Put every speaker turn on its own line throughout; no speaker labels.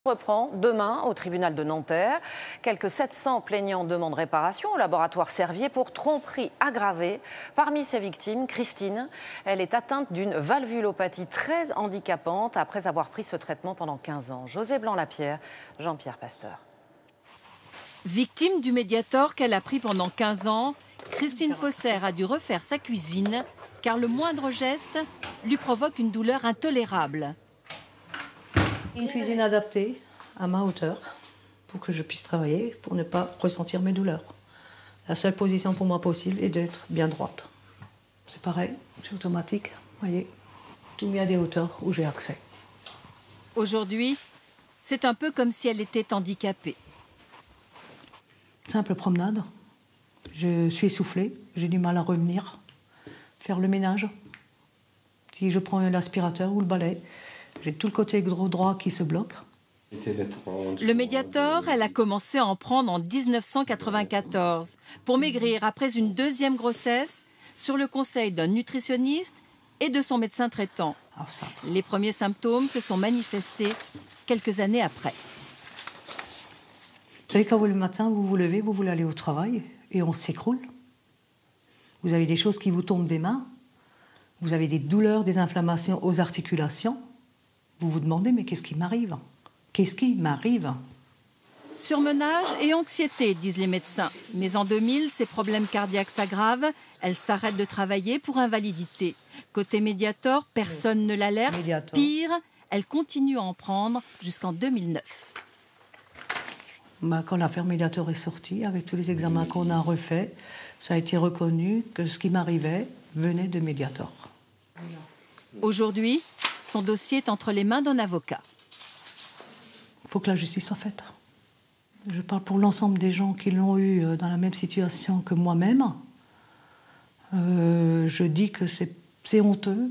Reprend demain au tribunal de Nanterre. Quelques 700 plaignants demandent réparation au laboratoire Servier pour tromperie aggravée. Parmi ces victimes, Christine, elle est atteinte d'une valvulopathie très handicapante après avoir pris ce traitement pendant 15 ans. José Blanc-Lapierre, Jean-Pierre Pasteur.
Victime du Mediator qu'elle a pris pendant 15 ans, Christine Faussaire a dû refaire sa cuisine car le moindre geste lui provoque une douleur intolérable.
Une cuisine adaptée à ma hauteur pour que je puisse travailler, pour ne pas ressentir mes douleurs. La seule position pour moi possible est d'être bien droite. C'est pareil, c'est automatique, voyez, tout mis à des hauteurs où j'ai accès.
Aujourd'hui, c'est un peu comme si elle était handicapée.
Simple promenade, je suis essoufflée, j'ai du mal à revenir, faire le ménage. Si je prends l'aspirateur ou le balai, j'ai tout le côté droit qui se bloque.
Le Mediator, elle a commencé à en prendre en 1994 pour maigrir après une deuxième grossesse sur le conseil d'un nutritionniste et de son médecin traitant. Les premiers symptômes se sont manifestés quelques années après.
Vous savez, quand vous le matin, vous vous levez, vous voulez aller au travail et on s'écroule. Vous avez des choses qui vous tombent des mains. Vous avez des douleurs, des inflammations aux articulations. Vous vous demandez, mais qu'est-ce qui m'arrive? Qu'est-ce qui m'arrive?
Surmenage et anxiété, disent les médecins. Mais en 2000, ses problèmes cardiaques s'aggravent. Elle s'arrête de travailler pour invalidité. Côté Mediator, personne ne l'alerte. Pire, elle continue à en prendre jusqu'en 2009.
Quand l'affaire Mediator est sortie, avec tous les examens qu'on a refaits, ça a été reconnu que ce qui m'arrivait venait de Mediator.
Aujourd'hui, son dossier est entre les mains d'un avocat.
Il faut que la justice soit faite. Je parle pour l'ensemble des gens qui l'ont eu dans la même situation que moi-même. Je dis que c'est honteux.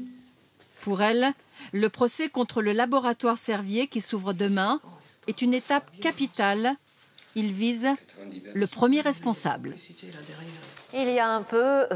Pour elle, le procès contre le laboratoire Servier qui s'ouvre demain est une étape capitale. Il vise le premier responsable.
Il y a un peu